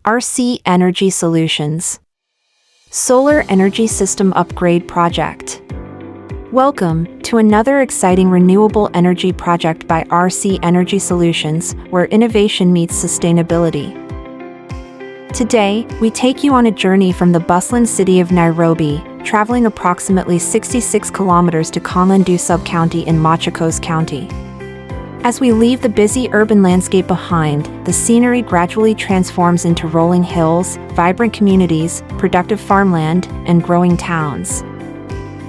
RC Energy Solutions Solar Energy System Upgrade Project. Welcome to another exciting renewable energy project by RC Energy Solutions, where innovation meets sustainability. Today, we take you on a journey from the bustling city of Nairobi, traveling approximately 66 kilometers to Kanlandu Sub-County in Machakos County. As we leave the busy urban landscape behind, the scenery gradually transforms into rolling hills, vibrant communities, productive farmland, and growing towns.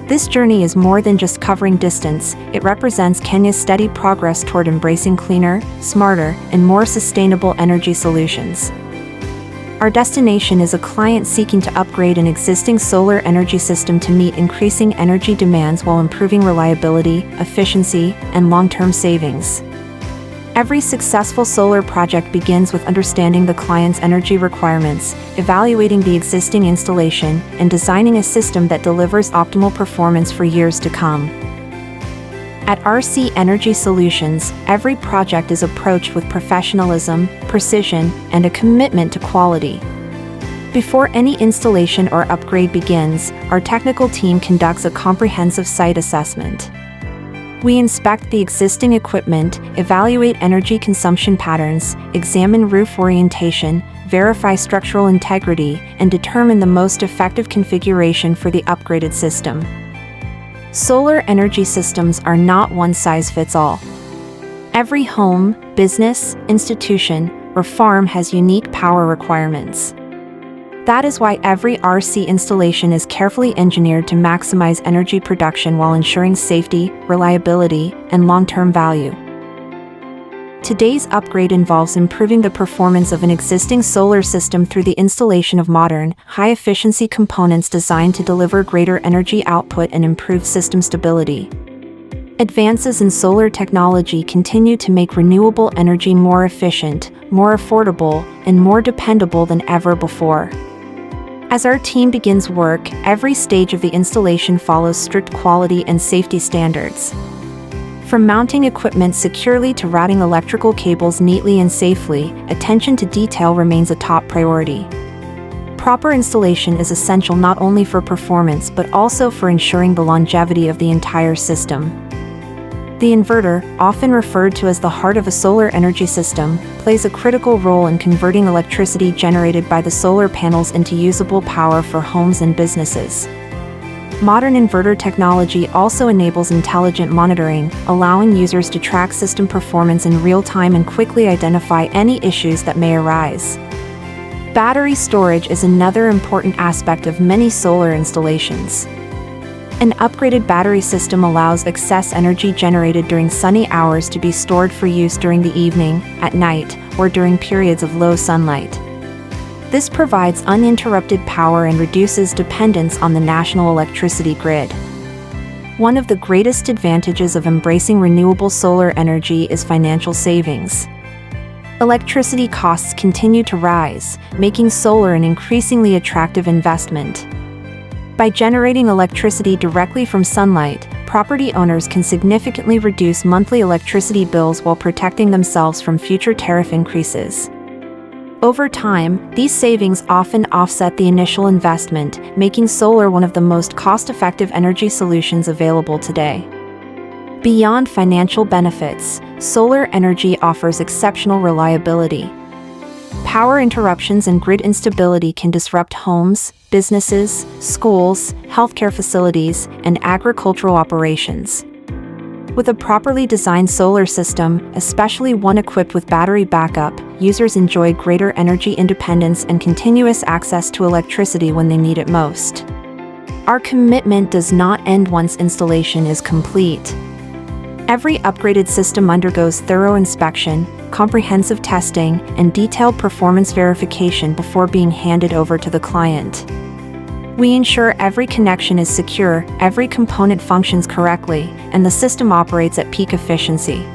This journey is more than just covering distance, it represents Kenya's steady progress toward embracing cleaner, smarter, and more sustainable energy solutions. Our destination is a client seeking to upgrade an existing solar energy system to meet increasing energy demands while improving reliability, efficiency, and long-term savings. Every successful solar project begins with understanding the client's energy requirements, evaluating the existing installation, and designing a system that delivers optimal performance for years to come. At RC Energy Solutions, every project is approached with professionalism, precision, and a commitment to quality. Before any installation or upgrade begins, our technical team conducts a comprehensive site assessment. We inspect the existing equipment, evaluate energy consumption patterns, examine roof orientation, verify structural integrity, and determine the most effective configuration for the upgraded system. Solar energy systems are not one-size-fits-all. Every home, business, institution, or farm has unique power requirements. That is why every RC installation is carefully engineered to maximize energy production while ensuring safety, reliability, and long-term value. Today's upgrade involves improving the performance of an existing solar system through the installation of modern, high-efficiency components designed to deliver greater energy output and improve system stability. Advances in solar technology continue to make renewable energy more efficient, more affordable, and more dependable than ever before. As our team begins work, every stage of the installation follows strict quality and safety standards. From mounting equipment securely to routing electrical cables neatly and safely, attention to detail remains a top priority. Proper installation is essential not only for performance but also for ensuring the longevity of the entire system. The inverter, often referred to as the heart of a solar energy system, plays a critical role in converting electricity generated by the solar panels into usable power for homes and businesses. Modern inverter technology also enables intelligent monitoring, allowing users to track system performance in real time and quickly identify any issues that may arise. Battery storage is another important aspect of many solar installations. An upgraded battery system allows excess energy generated during sunny hours to be stored for use during the evening, at night, or during periods of low sunlight. This provides uninterrupted power and reduces dependence on the national electricity grid. One of the greatest advantages of embracing renewable solar energy is financial savings. Electricity costs continue to rise, making solar an increasingly attractive investment. By generating electricity directly from sunlight, property owners can significantly reduce monthly electricity bills while protecting themselves from future tariff increases. Over time, these savings often offset the initial investment, making solar one of the most cost-effective energy solutions available today. Beyond financial benefits, solar energy offers exceptional reliability. Power interruptions and grid instability can disrupt homes, businesses, schools, healthcare facilities, and agricultural operations. With a properly designed solar system, especially one equipped with battery backup, users enjoy greater energy independence and continuous access to electricity when they need it most. Our commitment does not end once installation is complete. Every upgraded system undergoes thorough inspection, comprehensive testing, and detailed performance verification before being handed over to the client. We ensure every connection is secure, every component functions correctly, and the system operates at peak efficiency.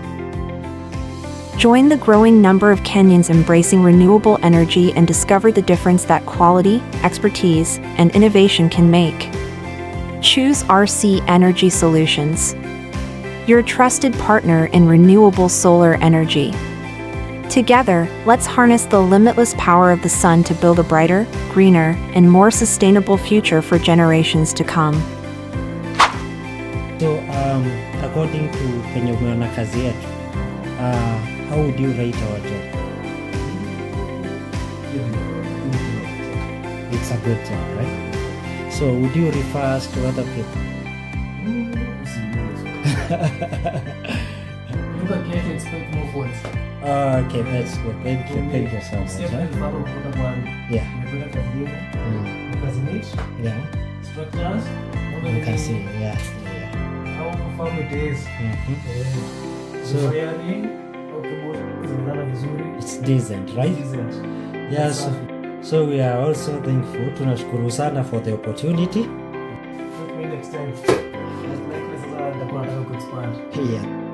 Join the growing number of Kenyans embracing renewable energy and discover the difference that quality, expertise, and innovation can make. Choose RC Energy Solutions, your trusted partner in renewable solar energy. Together, let's harness the limitless power of the sun to build a brighter, greener, and more sustainable future for generations to come. So, according to penye umeona kazi yetu, how would you rate our job? It's a good job, right? So, would you refer us to other people? Look at Kate and expect more funds. Okay, that's good. Thank you so much. Yeah. Yeah. Structures. You can see, yeah. How firm it is. So, it's decent, right? Decent. Yes. So we are also thankful. Tunashukuru sana for the opportunity. Next time. Yeah.